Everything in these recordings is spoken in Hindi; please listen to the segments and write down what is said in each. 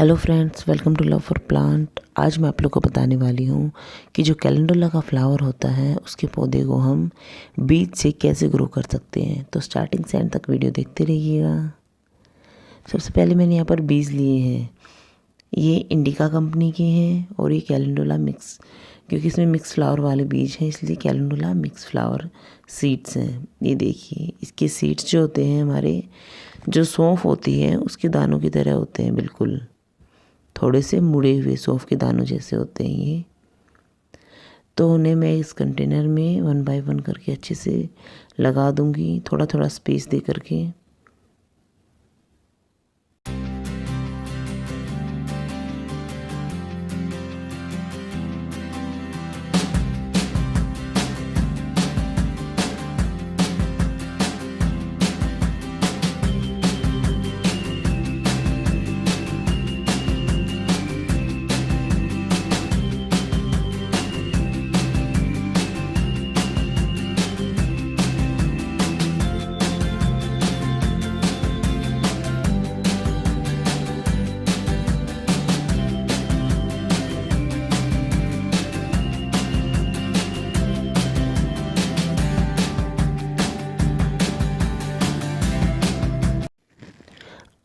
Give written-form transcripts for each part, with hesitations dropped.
Hello friends, welcome to love for plant. आज मैं आप लोग को बताने वाली हूँ कि जो कैलेंडुला का फ्लावर होता है उसके पौधे को हम बीज से कैसे ग्रो कर सकते हैं। तो स्टार्टिंग से एंड तक वीडियो देखते रहिएगा। सबसे पहले मैंने यहाँ पर बीज लिए हैं। ये इंडिका कंपनी के हैं और ये कैलेंडुला मिक्स, क्योंकि इसमें मिक्स फ्लावर वाले बीज हैं इसलिए कैलेंडुला मिक्स फ्लावर सीड्स हैं। ये देखिए, इसके सीड्स जो होते हैं हमारे जो सौंफ होती है उसके दानों की तरह होते हैं, बिल्कुल थोड़े से मुड़े हुए सौंफ के दानों जैसे होते हैं ये। तो उन्हें मैं इस कंटेनर में 1 बाय 1 करके अच्छे से लगा दूंगी, थोड़ा थोड़ा स्पेस दे करके।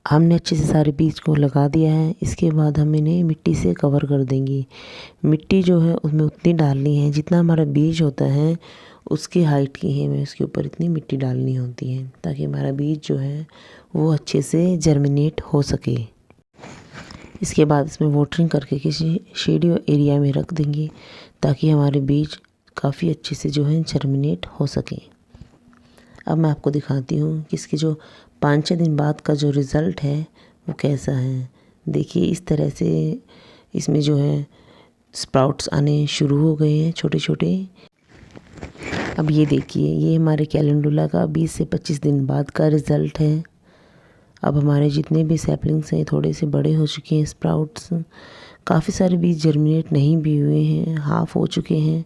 हमने अच्छे से सारे बीज को लगा दिया है। इसके बाद हम इन्हें मिट्टी से कवर कर देंगे। मिट्टी जो है उसमें उतनी डालनी है जितना हमारा बीज होता है उसकी हाइट की है, हमें उसके ऊपर इतनी मिट्टी डालनी होती है ताकि हमारा बीज जो है वो अच्छे से जर्मिनेट हो सके। इसके बाद इसमें वाटरिंग करके किसी शेडी एरिया में रख देंगे ताकि हमारे बीज काफ़ी अच्छे से जो है जर्मिनेट हो सके। अब मैं आपको दिखाती हूँ कि इसके जो 5-6 दिन बाद का जो रिज़ल्ट है वो कैसा है। देखिए, इस तरह से इसमें जो है स्प्राउट्स आने शुरू हो गए हैं छोटे छोटे। अब ये देखिए, ये हमारे कैलेंडुला का 20 से 25 दिन बाद का रिज़ल्ट है। अब हमारे जितने भी सैपलिंग्स हैं थोड़े से बड़े हो चुके हैं स्प्राउट्स। काफ़ी सारे बीज जर्मिनेट नहीं भी हुए हैं, हाफ़ हो चुके हैं,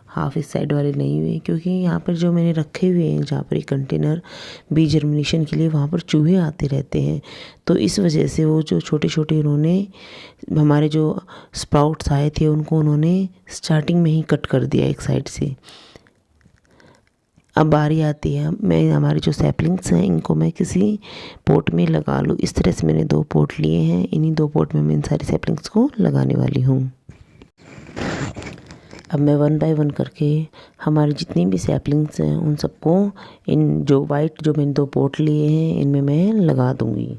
हाफ इस साइड वाले नहीं हुए, क्योंकि यहाँ पर जो मैंने रखे हुए हैं जहाँ पर एक कंटेनर बीज जर्मिनेशन के लिए, वहाँ पर चूहे आते रहते हैं। तो इस वजह से वो जो छोटे छोटे उन्होंने हमारे जो स्प्राउट्स आए थे उनको उन्होंने स्टार्टिंग में ही कट कर दिया एक साइड से। अब बारी आती है, मैं हमारे जो सैपलिंग्स हैं इनको मैं किसी पोट में लगा लूँ। इस तरह से मैंने 2 पोट लिए हैं। इन्हीं 2 पोट में मैं इन सारी सैपलिंग्स को लगाने वाली हूँ। अब मैं 1 बाय 1 करके हमारे जितनी भी सैपलिंग्स हैं उन सबको इन जो वाइट जो मैंने 2 पोट लिए हैं इनमें मैं लगा दूँगी।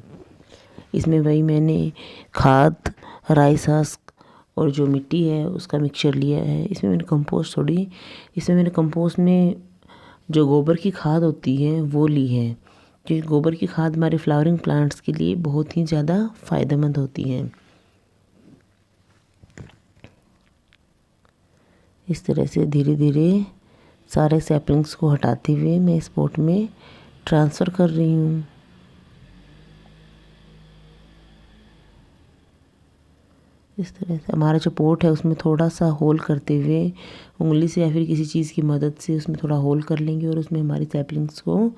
इसमें वही मैंने खाद, राई सास्क और जो मिट्टी है उसका मिक्सचर लिया है। इसमें मैंने कंपोस्ट में जो गोबर की खाद होती है वो ली है, क्योंकि गोबर की खाद हमारे फ्लावरिंग प्लांट्स के लिए बहुत ही ज़्यादा फ़ायदेमंद होती है। इस तरह से धीरे धीरे सारे सैपलिंग्स को हटाते हुए मैं इस पोट में ट्रांसफ़र कर रही हूँ। इस तरह से हमारा जो पोट है उसमें थोड़ा सा होल करते हुए उंगली से या फिर किसी चीज़ की मदद से उसमें थोड़ा होल कर लेंगे और उसमें हमारी सैपलिंग्स को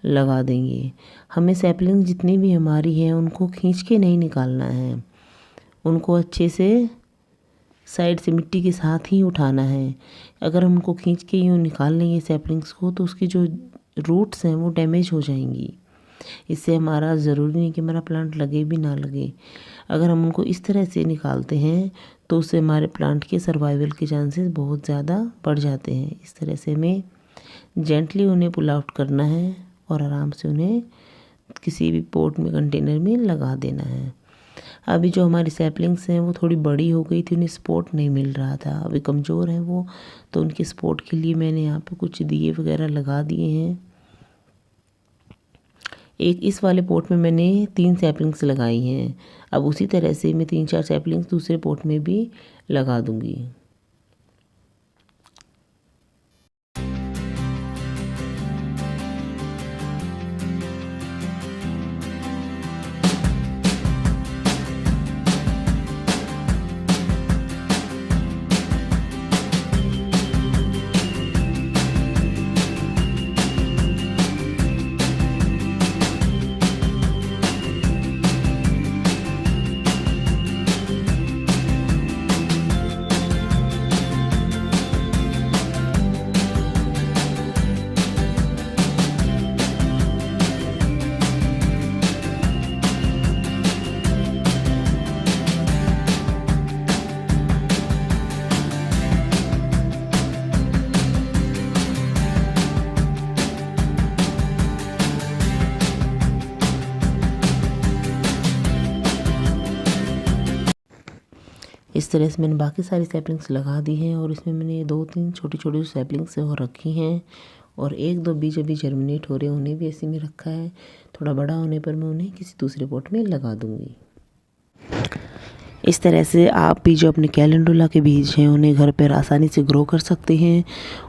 लगा देंगे। हमें सैपलिंग जितनी भी हमारी है उनको खींच के नहीं निकालना है, उनको अच्छे से साइड से मिट्टी के साथ ही उठाना है। अगर हम उनको खींच के यूँ निकाल लेंगे सैपलिंग्स को तो उसकी जो रूट्स हैं वो डैमेज हो जाएंगी। इससे हमारा ज़रूरी नहीं कि हमारा प्लांट लगे भी ना लगे। अगर हम उनको इस तरह से निकालते हैं तो उससे हमारे प्लांट के सर्वाइवल के चांसेस बहुत ज़्यादा बढ़ जाते हैं। इस तरह से हमें जेंटली उन्हें पुल आउट करना है और आराम से उन्हें किसी भी पोट में कंटेनर में लगा देना है। अभी जो हमारी सैपलिंग्स हैं वो थोड़ी बड़ी हो गई थी, उन्हें सपोर्ट नहीं मिल रहा था, अभी कमज़ोर हैं वो, तो उनके सपोर्ट के लिए मैंने यहाँ पे कुछ दिए वगैरह लगा दिए हैं। एक इस वाले पोट में मैंने 3 सैपलिंग्स लगाई हैं। अब उसी तरह से मैं 3-4 सैपलिंग्स दूसरे पोट में भी लगा दूँगी। इस तरह से मैंने बाकी सारी सैपलिंग्स लगा दी हैं और इसमें मैंने 2-3 छोटी छोटी सैपलिंग्स और रखी हैं और 1-2 बीज अभी जर्मिनेट हो रहे हैं, उन्हें भी ऐसे में रखा है। थोड़ा बड़ा होने पर मैं उन्हें किसी दूसरे पॉट में लगा दूँगी। इस तरह से आप भी जो अपने कैलेंडुला के बीज हैं उन्हें घर पर आसानी से ग्रो कर सकते हैं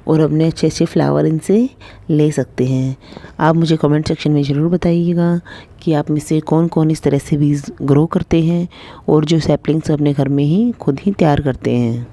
और अपने अच्छे अच्छे फ्लावर इनसे ले सकते हैं। आप मुझे कमेंट सेक्शन में ज़रूर बताइएगा कि आप में से कौन कौन इस तरह से बीज ग्रो करते हैं और जो सैपलिंग्स अपने घर में ही खुद ही तैयार करते हैं।